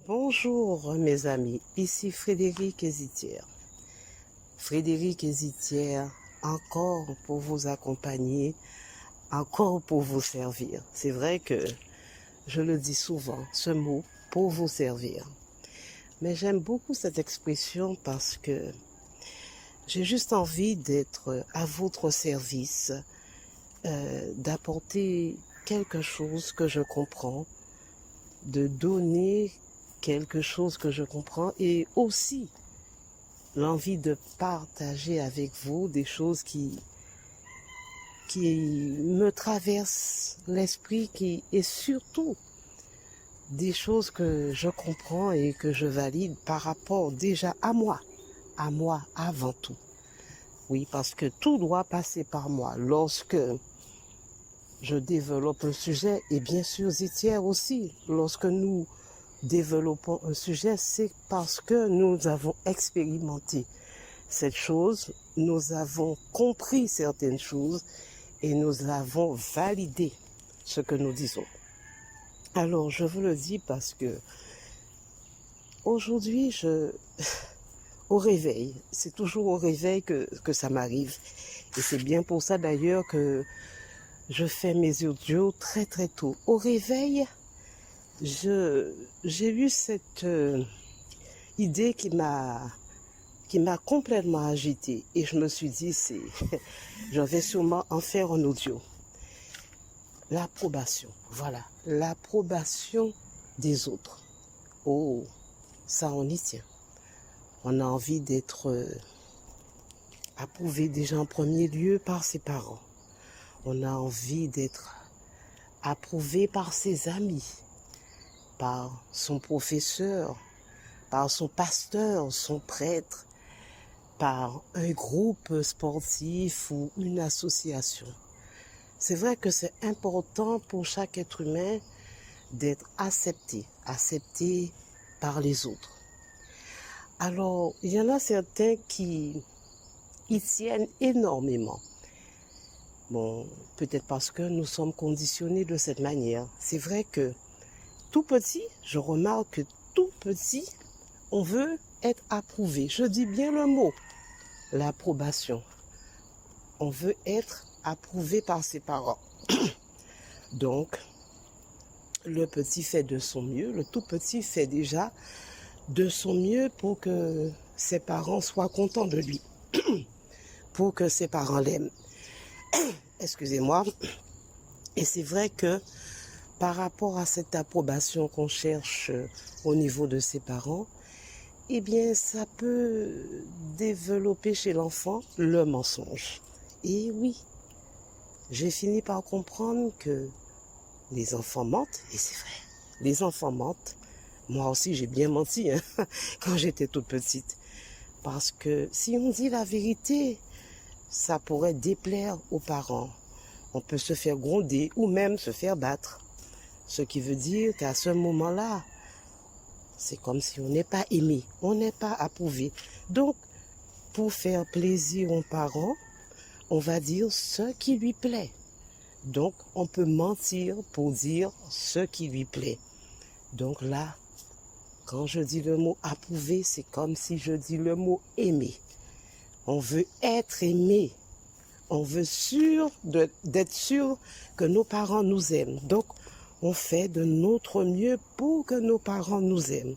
Bonjour mes amis, ici Frédéric Hésitière. Frédéric Hésitière, encore pour vous accompagner, encore pour vous servir. C'est vrai que je le dis souvent, ce mot, pour vous servir. Mais j'aime beaucoup cette expression parce que j'ai juste envie d'être à votre service, d'apporter quelque chose que je comprends, de donner quelque chose que je comprends et aussi l'envie de partager avec vous des choses qui me traversent l'esprit et surtout des choses que je comprends et que je valide par rapport déjà à moi avant tout. Oui, parce que tout doit passer par moi lorsque je développe un sujet et bien sûr Zitière aussi, lorsque nous développons un sujet, c'est parce que nous avons expérimenté cette chose, nous avons compris certaines choses et nous avons validé ce que nous disons. Alors, je vous le dis parce que aujourd'hui, au réveil, c'est toujours au réveil que ça m'arrive. Et c'est bien pour ça d'ailleurs que je fais mes audios très très tôt. Au réveil, j'ai eu cette idée qui m'a complètement agitée et je me suis dit je vais sûrement en faire un audio. L'approbation, voilà, l'approbation des autres. Oh, ça on y tient. On a envie d'être approuvé déjà en premier lieu par ses parents. On a envie d'être approuvé par ses amis, par son professeur, par son pasteur, son prêtre, par un groupe sportif ou une association. C'est vrai que c'est important pour chaque être humain d'être accepté par les autres. Alors, il y en a certains qui y tiennent énormément. Bon, peut-être parce que nous sommes conditionnés de cette manière. C'est vrai que tout petit, je remarque que tout petit, on veut être approuvé. Je dis bien le mot, l'approbation. On veut être approuvé par ses parents. Donc, le petit fait de son mieux, le tout petit fait déjà de son mieux pour que ses parents soient contents de lui, pour que ses parents l'aiment. Excusez-moi. Et c'est vrai que par rapport à cette approbation qu'on cherche au niveau de ses parents, eh bien, ça peut développer chez l'enfant le mensonge. Et oui, j'ai fini par comprendre que les enfants mentent, et c'est vrai, les enfants mentent. Moi aussi, j'ai bien menti quand j'étais toute petite. Parce que si on dit la vérité, ça pourrait déplaire aux parents. On peut se faire gronder ou même se faire battre. Ce qui veut dire qu'à ce moment-là, c'est comme si on n'est pas aimé, on n'est pas approuvé. Donc, pour faire plaisir aux parents, on va dire ce qui lui plaît. Donc, on peut mentir pour dire ce qui lui plaît. Donc là, quand je dis le mot approuvé, c'est comme si je dis le mot aimer. On veut être aimé. On veut d'être sûr que nos parents nous aiment. Donc, on fait de notre mieux pour que nos parents nous aiment.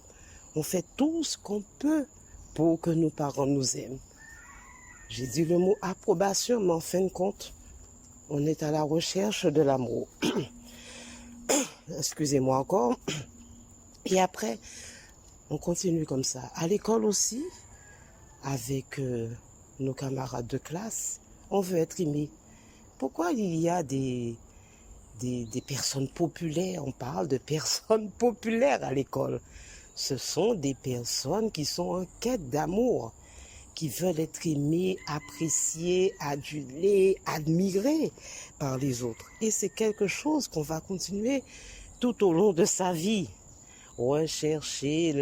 On fait tout ce qu'on peut pour que nos parents nous aiment. J'ai dit le mot approbation, mais en fin de compte, on est à la recherche de l'amour. Excusez-moi encore. Et après, on continue comme ça. À l'école aussi, avec nos camarades de classe, on veut être aimé. Pourquoi il y a des personnes populaires, on parle de personnes populaires à l'école. Ce sont des personnes qui sont en quête d'amour, qui veulent être aimées, appréciées, adulées, admirées par les autres. Et c'est quelque chose qu'on va continuer tout au long de sa vie. Rechercher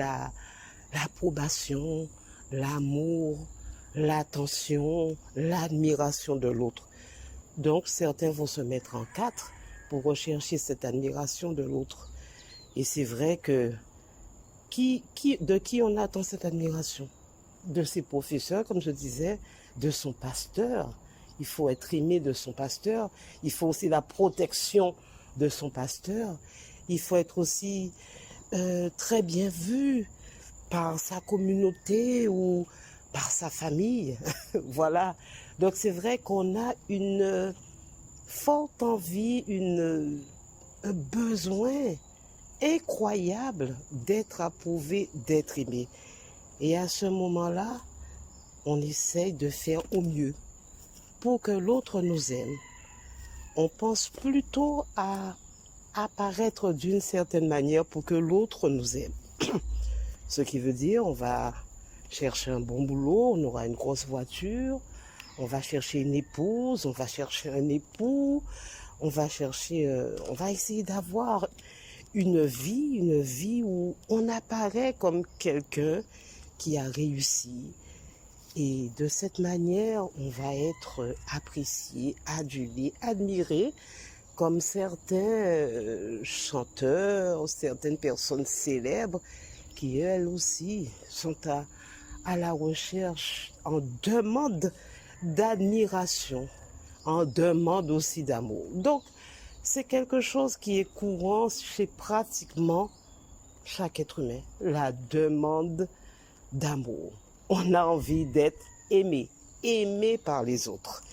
l'approbation, l'amour, l'attention, l'admiration de l'autre. Donc certains vont se mettre en quatre pour rechercher cette admiration de l'autre. Et c'est vrai que de qui on attend cette admiration? De ses professeurs, comme je disais, de son pasteur. Il faut être aimé de son pasteur. Il faut aussi la protection de son pasteur. Il faut être aussi très bien vu par sa communauté ou par sa famille. Voilà. Donc c'est vrai qu'on a une forte envie, un besoin incroyable d'être approuvé, d'être aimé. Et à ce moment-là, on essaye de faire au mieux pour que l'autre nous aime. On pense plutôt à apparaître d'une certaine manière pour que l'autre nous aime. Ce qui veut dire, on va chercher un bon boulot, on aura une grosse voiture, on va chercher une épouse, on va chercher un époux, on va essayer d'avoir une vie où on apparaît comme quelqu'un qui a réussi. Et de cette manière, on va être apprécié, adulé, admiré, comme certains chanteurs, certaines personnes célèbres qui, elles aussi, sont à la recherche, en demande d'admiration, en demande aussi d'amour. Donc, c'est quelque chose qui est courant chez pratiquement chaque être humain, la demande d'amour. On a envie d'être aimé, aimé par les autres.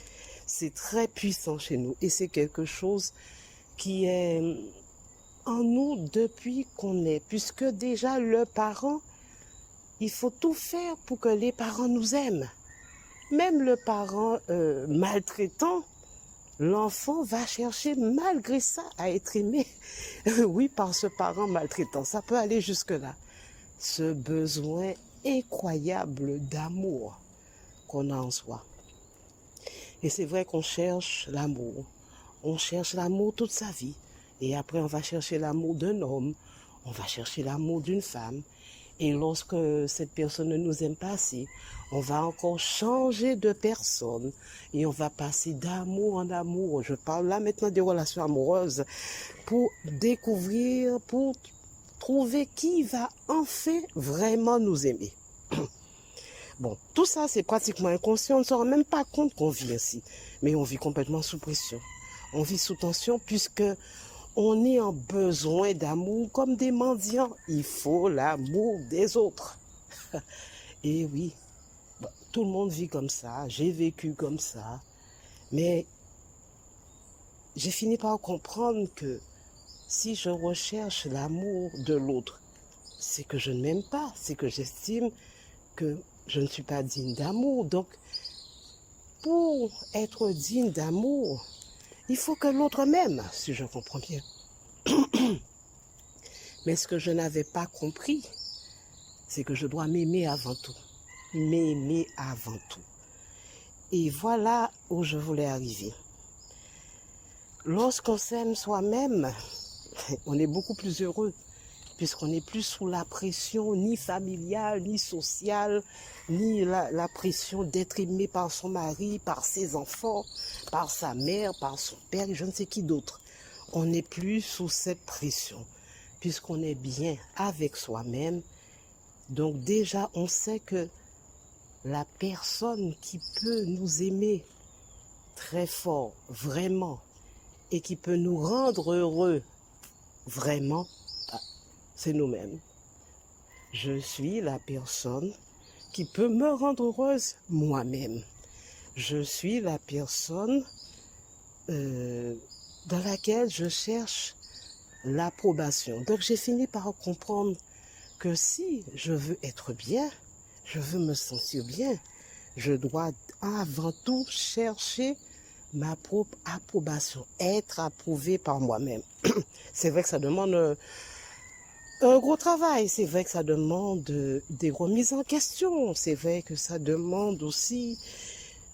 C'est très puissant chez nous et c'est quelque chose qui est en nous depuis qu'on est. Puisque déjà le parent, il faut tout faire pour que les parents nous aiment. Même le parent maltraitant, l'enfant va chercher malgré ça à être aimé. Oui, par ce parent maltraitant. Ça peut aller jusque-là. Ce besoin incroyable d'amour qu'on a en soi. Et c'est vrai qu'on cherche l'amour. On cherche l'amour toute sa vie. Et après, on va chercher l'amour d'un homme. On va chercher l'amour d'une femme. Et lorsque cette personne ne nous aime pas assez, on va encore changer de personne. Et on va passer d'amour en amour. Je parle là maintenant des relations amoureuses. Pour découvrir, pour trouver qui va enfin vraiment nous aimer. Bon, tout ça, c'est pratiquement inconscient. On ne se rend même pas compte qu'on vit ainsi. Mais on vit complètement sous pression. On vit sous tension puisque on est en besoin d'amour comme des mendiants. Il faut l'amour des autres. Et oui, tout le monde vit comme ça. J'ai vécu comme ça. Mais j'ai fini par comprendre que si je recherche l'amour de l'autre, c'est que je ne m'aime pas. C'est que j'estime que je ne suis pas digne d'amour. Donc, pour être digne d'amour, il faut que l'autre m'aime, si je comprends bien. Mais ce que je n'avais pas compris, c'est que je dois m'aimer avant tout. M'aimer avant tout. Et voilà où je voulais arriver. Lorsqu'on s'aime soi-même, on est beaucoup plus heureux, puisqu'on n'est plus sous la pression ni familiale, ni sociale, ni la pression d'être aimé par son mari, par ses enfants, par sa mère, par son père, et je ne sais qui d'autre. On n'est plus sous cette pression, puisqu'on est bien avec soi-même. Donc déjà, on sait que la personne qui peut nous aimer très fort, vraiment, et qui peut nous rendre heureux, vraiment, c'est nous-mêmes. Je suis la personne qui peut me rendre heureuse moi-même. Je suis la personne dans laquelle je cherche l'approbation. Donc j'ai fini par comprendre que si je veux être bien, je veux me sentir bien, je dois avant tout chercher ma propre approbation, être approuvé par moi-même. C'est vrai que ça demande un gros travail, c'est vrai que ça demande des remises en question, c'est vrai que ça demande aussi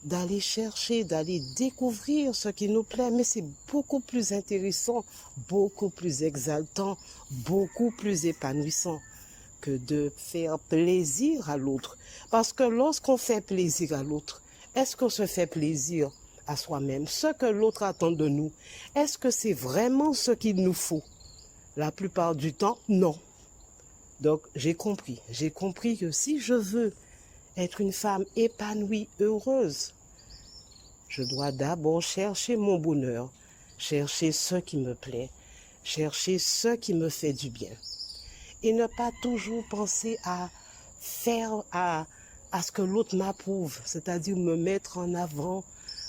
d'aller chercher, d'aller découvrir ce qui nous plaît, mais c'est beaucoup plus intéressant, beaucoup plus exaltant, beaucoup plus épanouissant que de faire plaisir à l'autre. Parce que lorsqu'on fait plaisir à l'autre, est-ce qu'on se fait plaisir à soi-même? Ce que l'autre attend de nous, est-ce que c'est vraiment ce qu'il nous faut? La plupart du temps, non. Donc, j'ai compris. J'ai compris que si je veux être une femme épanouie, heureuse, je dois d'abord chercher mon bonheur, chercher ce qui me plaît, chercher ce qui me fait du bien. Et ne pas toujours penser à faire, à ce que l'autre m'approuve, c'est-à-dire me mettre en avant,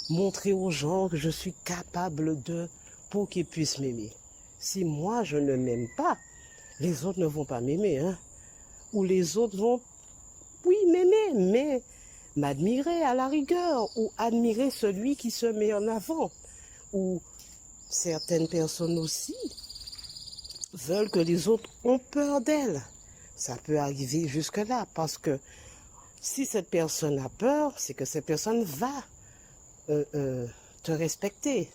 montrer aux gens que je suis capable de, pour qu'ils puissent m'aimer. Si moi je ne m'aime pas, les autres ne vont pas m'aimer, hein? Ou les autres vont, oui, m'aimer, mais m'admirer à la rigueur, ou admirer celui qui se met en avant. Ou certaines personnes aussi veulent que les autres ont peur d'elles. Ça peut arriver jusque-là, parce que si cette personne a peur, c'est que cette personne va te respecter.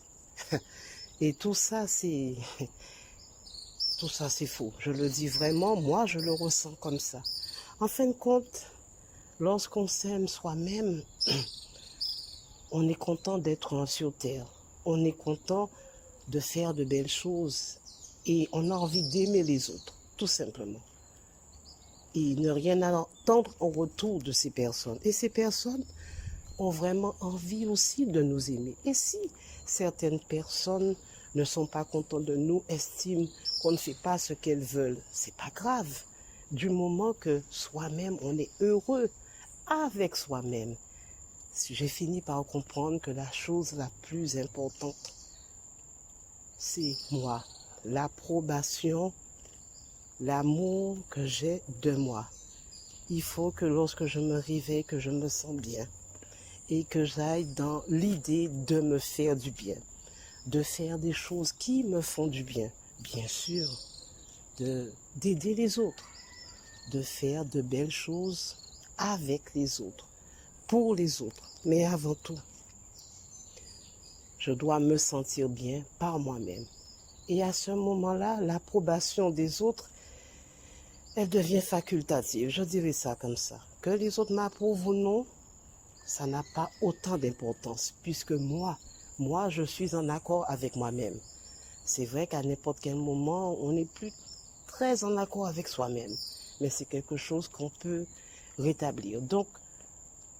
Et tout ça, c'est faux. Je le dis vraiment, moi, je le ressens comme ça. En fin de compte, lorsqu'on s'aime soi-même, on est content d'être sur terre. On est content de faire de belles choses. Et on a envie d'aimer les autres, tout simplement. Et ne rien attendre en retour de ces personnes. Et ces personnes ont vraiment envie aussi de nous aimer. Et si certaines personnes ne sont pas contentes de nous, estiment qu'on ne fait pas ce qu'elles veulent, c'est pas grave. Du moment que soi-même, on est heureux avec soi-même. J'ai fini par comprendre que la chose la plus importante, c'est moi. L'approbation, l'amour que j'ai de moi. Il faut que lorsque je me réveille, que je me sens bien. Et que j'aille dans l'idée de me faire du bien. De faire des choses qui me font du bien. Bien sûr, d'aider les autres. De faire de belles choses avec les autres. Pour les autres. Mais avant tout, je dois me sentir bien par moi-même. Et à ce moment-là, l'approbation des autres, elle devient facultative. Je dirais ça comme ça. Que les autres m'approuvent ou non, ça n'a pas autant d'importance. Puisque moi, je suis en accord avec moi-même. C'est vrai qu'à n'importe quel moment, on n'est plus très en accord avec soi-même. Mais c'est quelque chose qu'on peut rétablir. Donc,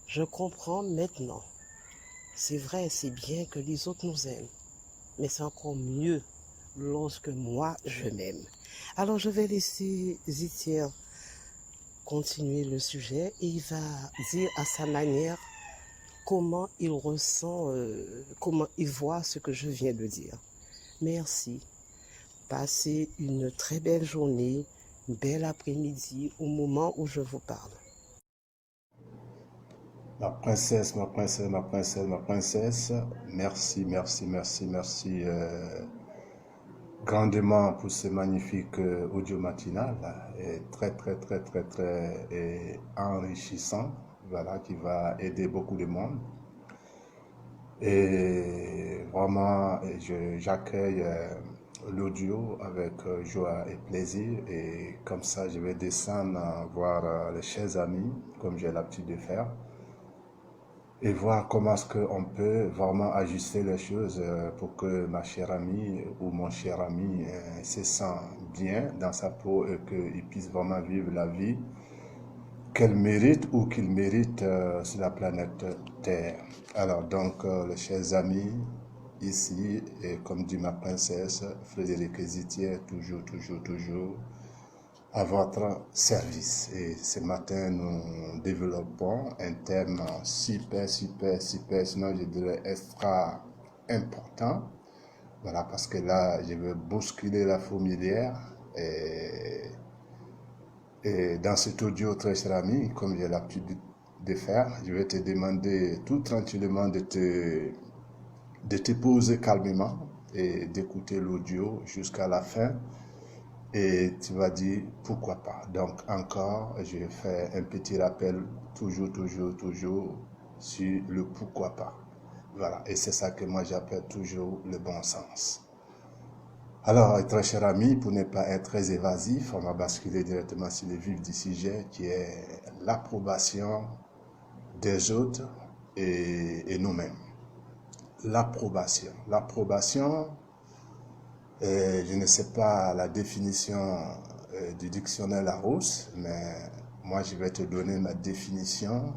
je comprends maintenant. C'est vrai, c'est bien que les autres nous aiment. Mais c'est encore mieux lorsque moi, je m'aime. Alors, je vais laisser Zitier continuer le sujet et il va dire à sa manière comment il ressent, comment il voit ce que je viens de dire. Merci. Passez une très belle journée, une belle après-midi au moment où je vous parle. Ma princesse, ma princesse, ma princesse, ma princesse, merci, merci, merci, merci grandement pour ce magnifique audio matinal et très, très, très, très, très enrichissant, voilà, qui va aider beaucoup de monde. Et vraiment, j'accueille l'audio avec joie et plaisir. Et comme ça, je vais descendre voir les chers amis, comme j'ai l'habitude de faire, et voir comment est-ce qu'on peut vraiment ajuster les choses pour que ma chère amie ou mon cher ami se sent bien dans sa peau et qu'il puisse vraiment vivre la vie qu'elle mérite ou qu'il mérite sur la planète Terre. Alors donc, les chers amis, ici, et comme dit ma princesse, Frédéric Zitier, toujours, toujours, toujours, à votre service. Et ce matin, nous développons un thème super, super, super, sinon je dirais extra important. Voilà, parce que là, je veux bousculer la fourmilière et dans cet audio, très cher ami, comme j'ai l'habitude de faire, je vais te demander tout tranquillement de te poser calmement et d'écouter l'audio jusqu'à la fin. Et tu vas dire pourquoi pas. Donc encore, je fais un petit rappel toujours, toujours, toujours sur le pourquoi pas. Voilà, et c'est ça que moi j'appelle toujours le bon sens. Alors, très cher ami, pour ne pas être très évasif, on va basculer directement sur le vif du sujet qui est l'approbation des autres et nous-mêmes. L'approbation. L'approbation, je ne sais pas la définition du dictionnaire Larousse, mais moi je vais te donner ma définition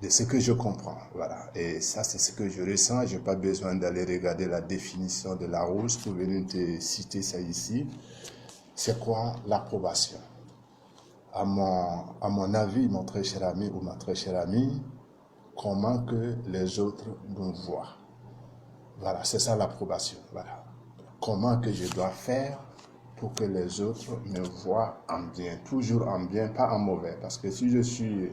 de ce que je comprends. Voilà. Et ça, c'est ce que je ressens. Je n'ai pas besoin d'aller regarder la définition de Larousse pour venir te citer ça ici. C'est quoi l'approbation? À mon avis, mon très cher ami ou ma très chère amie, comment que les autres nous voient. Voilà, c'est ça l'approbation. Voilà. Comment que je dois faire pour que les autres me voient en bien, toujours en bien, pas en mauvais. Parce que si je suis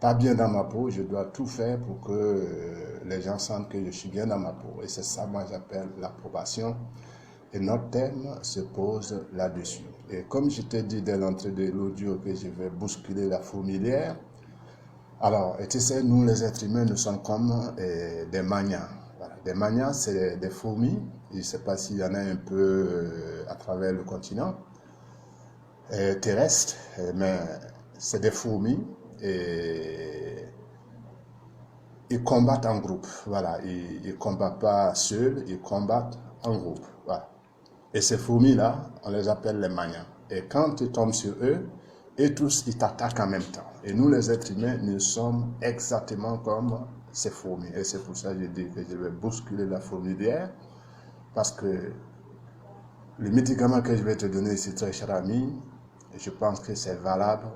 pas bien dans ma peau, je dois tout faire pour que les gens sentent que je suis bien dans ma peau. Et c'est ça, moi, j'appelle l'approbation. Et notre thème se pose là-dessus. Et comme je t'ai dit dès l'entrée de l'audio que je vais bousculer la fourmilière, alors, et tu sais, nous les êtres humains, nous sommes comme des magnats. Voilà. Des magnats, c'est des fourmis. Je ne sais pas s'il y en a un peu à travers le continent terrestre, mais c'est des fourmis et ils combattent en groupe. Voilà. Ils ne combattent pas seuls, ils combattent en groupe. Voilà. Et ces fourmis-là, on les appelle les magnats. Et quand tu tombes sur eux, et tous, ils t'attaquent en même temps. Et nous, les êtres humains, nous sommes exactement comme ces fourmis. Et c'est pour ça que je dis que je vais bousculer la fourmilière, parce que le médicament que je vais te donner ici, très cher ami, je pense que c'est valable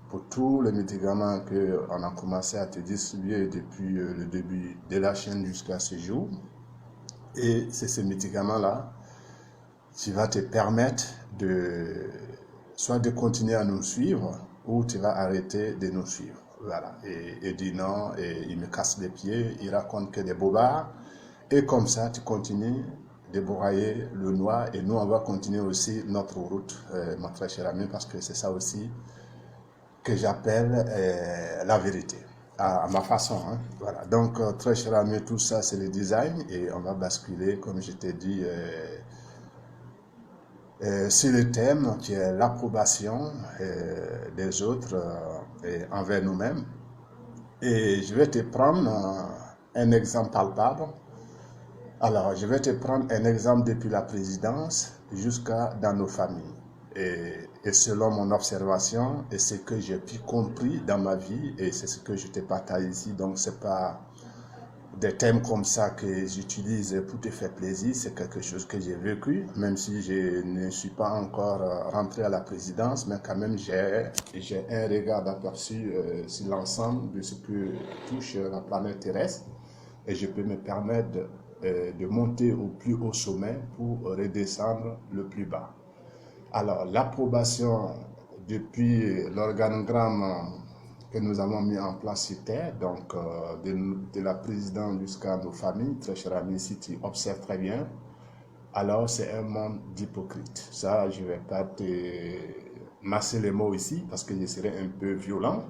pour tous les médicaments qu'on a commencé à te distribuer depuis le début de la chaîne jusqu'à ce jour. Et c'est ces médicaments-là qui va te permettre soit de continuer à nous suivre, ou tu vas arrêter de nous suivre. Voilà. Et dit non, et il me casse les pieds, il raconte que des bobards. Et comme ça, tu continues de broyer le noir, et nous, on va continuer aussi notre route, mon très cher ami, parce que c'est ça aussi que j'appelle la vérité, à ma façon. Hein. Voilà. Donc, très cher ami, tout ça, c'est le design, et on va basculer, comme je t'ai dit, c'est le thème qui est l'approbation des autres envers nous-mêmes. Et je vais te prendre un exemple palpable. Alors, je vais te prendre un exemple depuis la présidence jusqu'à dans nos familles. Et selon mon observation et ce que j'ai pu compris dans ma vie, et c'est ce que je te partage ici, donc c'est pas des thèmes comme ça que j'utilise pour te faire plaisir, c'est quelque chose que j'ai vécu, même si je ne suis pas encore rentré à la présidence, mais quand même j'ai un regard d'aperçu sur l'ensemble de ce que touche la planète terrestre, et je peux me permettre de monter au plus haut sommet pour redescendre le plus bas. Alors, l'approbation depuis l'organogramme que nous avons mis en place sur Terre, donc de la présidence jusqu'à nos familles, très cher ami, si tu observes très bien, alors c'est un monde d'hypocrites. Ça, je ne vais pas te masser les mots ici parce que je serais un peu violent.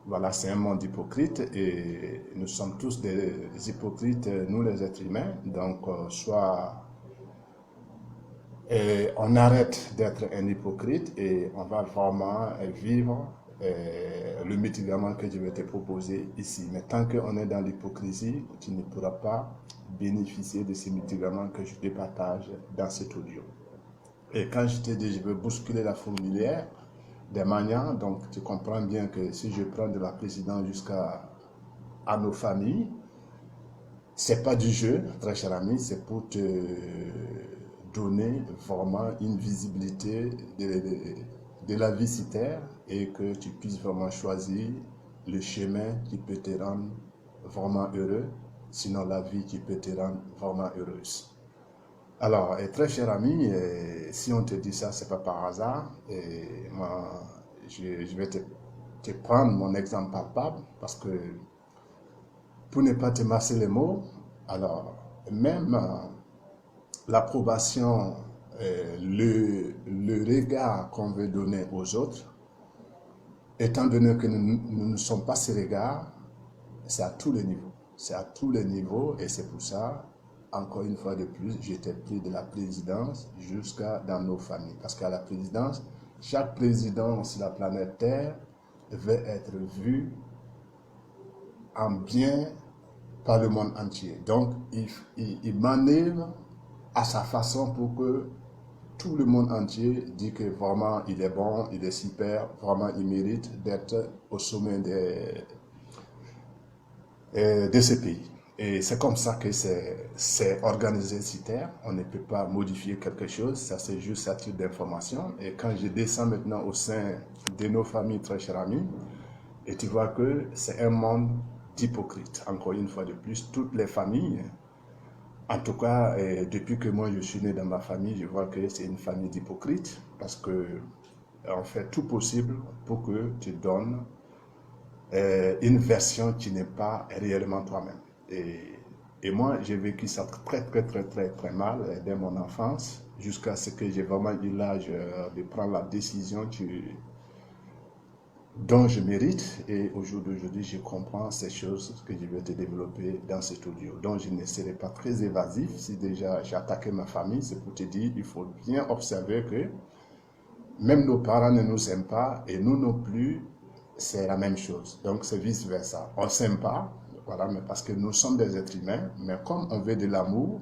Voilà, c'est un monde hypocrite et nous sommes tous des hypocrites, nous les êtres humains. Donc, soit on arrête d'être un hypocrite et on va vraiment vivre le médicament que je vais te proposer ici. Mais tant qu'on est dans l'hypocrisie, tu ne pourras pas bénéficier de ces médicaments que je te partage dans cet audio. Et quand je te dis je veux bousculer la fourmilière des manières, donc tu comprends bien que si je prends de la présidence jusqu'à nos familles, c'est pas du jeu, très cher ami, c'est pour te donner vraiment une visibilité de la vie sur Terre et que tu puisses vraiment choisir le chemin qui peut te rendre vraiment heureux, sinon la vie qui peut te rendre vraiment heureuse. Alors, très cher ami, si on te dit ça, c'est pas par hasard. Et moi, je vais te prendre mon exemple palpable parce que pour ne pas te masser les mots, alors même l'approbation, le regard qu'on veut donner aux autres, étant donné que nous ne sommes pas ces regards, c'est à tous les niveaux. C'est à tous les niveaux et c'est pour ça, encore une fois de plus, j'étais pris de la présidence jusqu'à dans nos familles. Parce qu'à la présidence, chaque président sur la planète Terre veut être vu en bien par le monde entier. Donc, il manœuvre à sa façon pour que tout le monde entier dit que vraiment il est bon, il est super, vraiment il mérite d'être au sommet de ce pays. Et c'est comme ça que c'est organisé CITER. On ne peut pas modifier quelque chose, ça c'est juste à titre d'information. Et quand je descends maintenant au sein de nos familles, très chers amis, et tu vois que c'est un monde d'hypocrites. Encore une fois de plus, toutes les familles, en tout cas, depuis que moi je suis né dans ma famille, je vois que c'est une famille d'hypocrites parce que on fait tout possible pour que tu donnes une version qui n'est pas réellement toi-même. Et moi, j'ai vécu ça très mal dès mon enfance, jusqu'à ce que j'ai vraiment eu l'âge de prendre la décision dont je mérite. Et au jour d'aujourd'hui, je comprends ces choses que je vais te développer dans cet audio. Donc, je ne serai pas très évasif. Si déjà j'ai attaqué ma famille, c'est pour te dire, il faut bien observer que même nos parents ne nous aiment pas et nous non plus, c'est la même chose. Donc, c'est vice-versa. On ne s'aime pas, voilà, mais parce que nous sommes des êtres humains, mais comme on veut de l'amour,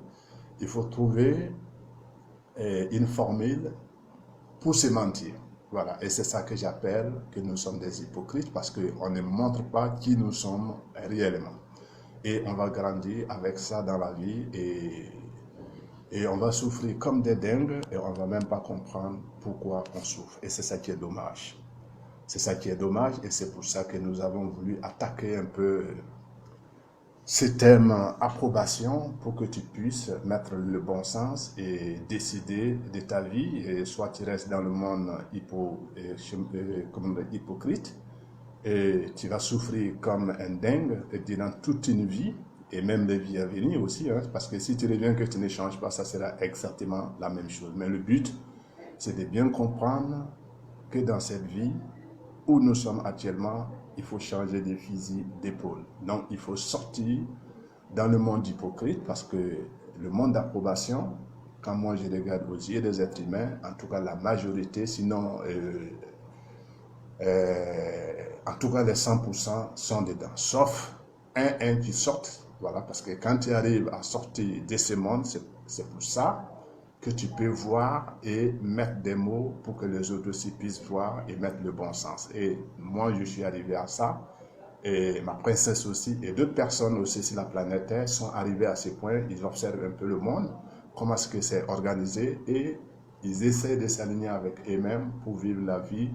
il faut trouver une formule pour se mentir. Voilà, et c'est ça que j'appelle que nous sommes des hypocrites parce qu'on ne montre pas qui nous sommes réellement. Et on va grandir avec ça dans la vie et on va souffrir comme des dingues et on ne va même pas comprendre pourquoi on souffre. Et c'est ça qui est dommage. C'est ça qui est dommage et c'est pour ça que nous avons voulu attaquer un peu ce thème approbation pour que tu puisses mettre le bon sens et décider de ta vie. Et soit tu restes dans le monde hypocrite et tu vas souffrir comme un dingue durant toute une vie et même les vies à venir aussi. Hein, parce que si tu reviens que tu ne changes pas, ça sera exactement la même chose. Mais le but, c'est de bien comprendre que dans cette vie où nous sommes actuellement, il faut changer de fusil d'épaule. Donc, il faut sortir dans le monde hypocrite parce que le monde d'approbation, quand moi je regarde aux yeux des êtres humains, en tout cas la majorité, sinon en tout cas les 100% sont dedans. Sauf un qui sort, voilà, parce que quand tu arrives à sortir de ce monde, c'est pour ça que tu peux voir et mettre des mots pour que les autres aussi puissent voir et mettre le bon sens. Et moi, je suis arrivé à ça, et ma princesse aussi, et d'autres personnes aussi sur la planète Terre sont arrivés à ce point, ils observent un peu le monde, comment est-ce que c'est organisé, et ils essaient de s'aligner avec eux-mêmes pour vivre la vie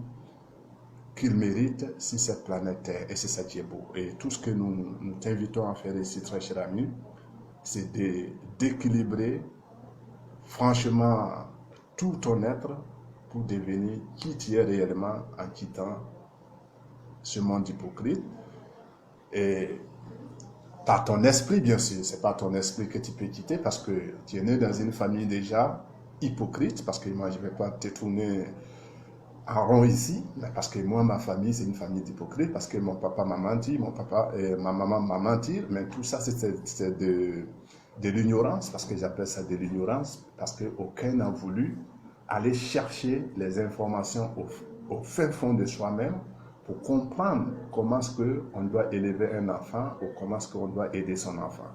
qu'ils méritent sur cette planète Terre. Et c'est ça qui est beau. Et tout ce que nous t'invitons à faire ici, très cher ami, c'est d'équilibrer franchement tout ton être pour devenir qui tu es réellement en quittant ce monde hypocrite. Et par ton esprit, bien sûr, c'est pas ton esprit que tu peux quitter parce que tu es né dans une famille déjà hypocrite, parce que moi je ne vais pas te tourner en rond ici, parce que moi ma famille c'est une famille d'hypocrites, parce que mon papa m'a menti, mon papa et ma maman m'a menti, mais tout ça c'est de l'ignorance, parce que j'appelle ça de l'ignorance, parce qu'aucun n'a voulu aller chercher les informations au fin fond de soi-même pour comprendre comment est-ce qu'on doit élever un enfant ou comment est-ce qu'on doit aider son enfant.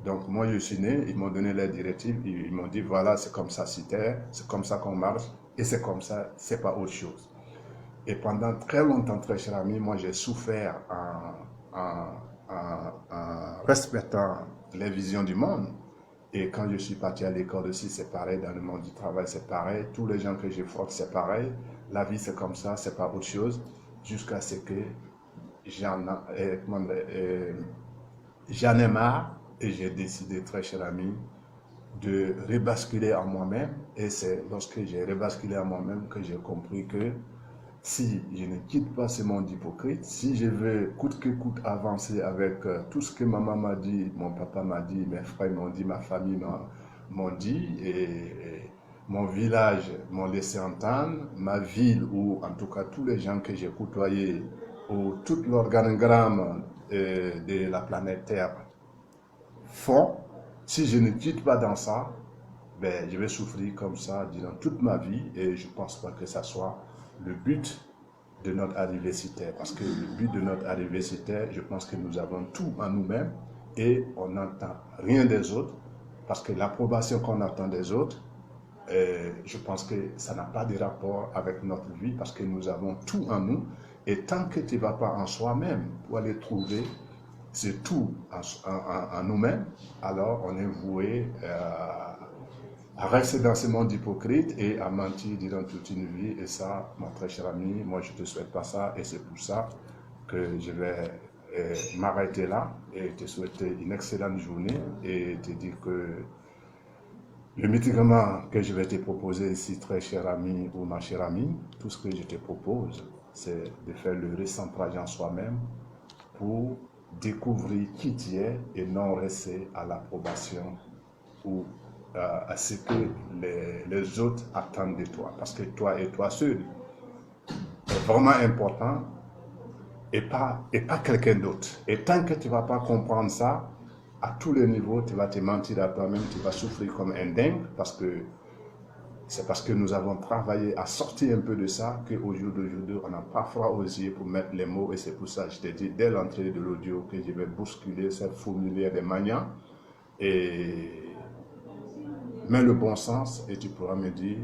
Donc moi je suis né, ils m'ont donné les directives, ils m'ont dit voilà c'est comme ça CITER, c'est comme ça qu'on marche et c'est comme ça, c'est pas autre chose. Et pendant très longtemps, très cher ami, moi j'ai souffert en respectant les visions du monde. Et quand je suis parti à l'école aussi, c'est pareil, dans le monde du travail, c'est pareil, tous les gens que je frotte, c'est pareil, la vie c'est comme ça, c'est pas autre chose, jusqu'à ce que j'en ai marre et j'ai décidé, très cher ami, de rebasculer en moi-même. Et c'est lorsque j'ai rebasculé en moi-même que j'ai compris que si je ne quitte pas ce monde hypocrite, si je veux coûte que coûte avancer avec tout ce que maman m'a dit, mon papa m'a dit, mes frères m'ont dit, ma famille m'ont dit, et mon village m'ont laissé entendre, ma ville ou en tout cas tous les gens que j'ai côtoyés ou tout l'organigramme de la planète Terre font, si je ne quitte pas dans ça, ben, je vais souffrir comme ça durant toute ma vie et je ne pense pas que ça soit le but de notre arrivée sur Terre. Parce que le but de notre arrivée sur Terre, je pense que nous avons tout en nous-mêmes et on n'entend rien des autres. Parce que l'approbation qu'on attend des autres, je pense que ça n'a pas de rapport avec notre vie parce que nous avons tout en nous. Et tant que tu ne vas pas en soi-même pour aller trouver ce tout en nous-mêmes, alors on est voué à rester dans ce monde hypocrite et à mentir durant toute une vie. Et ça, mon très cher ami, moi je ne te souhaite pas ça. Et c'est pour ça que je vais m'arrêter là et te souhaiter une excellente journée et te dire que le médicament que je vais te proposer ici, très cher ami ou ma chère amie, tout ce que je te propose, c'est de faire le recentrage en soi-même pour découvrir qui tu es et non rester à l'approbation ou à ce que les autres attendent de toi. Parce que toi et toi seul est vraiment important et pas quelqu'un d'autre. Et tant que tu ne vas pas comprendre ça, à tous les niveaux, tu vas te mentir à toi-même, tu vas souffrir comme un dingue parce que c'est parce que nous avons travaillé à sortir un peu de ça qu'au jour d'aujourd'hui, on n'a pas froid aux yeux pour mettre les mots. Et c'est pour ça que je t'ai dit dès l'entrée de l'audio que je vais bousculer cette fourmilière des maniants et mets le bon sens et tu pourras me dire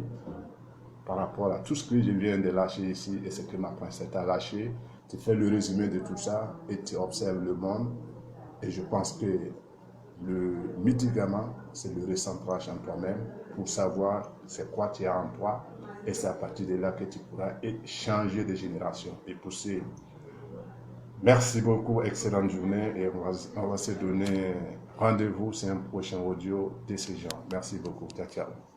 par rapport à tout ce que je viens de lâcher ici et ce que ma princesse a lâché, tu fais le résumé de tout ça et tu observes le monde. Et je pense que le médicament, c'est le recentrage en toi-même pour savoir c'est quoi tu as en toi. Et c'est à partir de là que tu pourras changer de génération et pousser. Merci beaucoup, excellente journée. Et on va se donner rendez-vous, c'est un prochain audio de ce genre. Merci beaucoup. Ciao, ciao.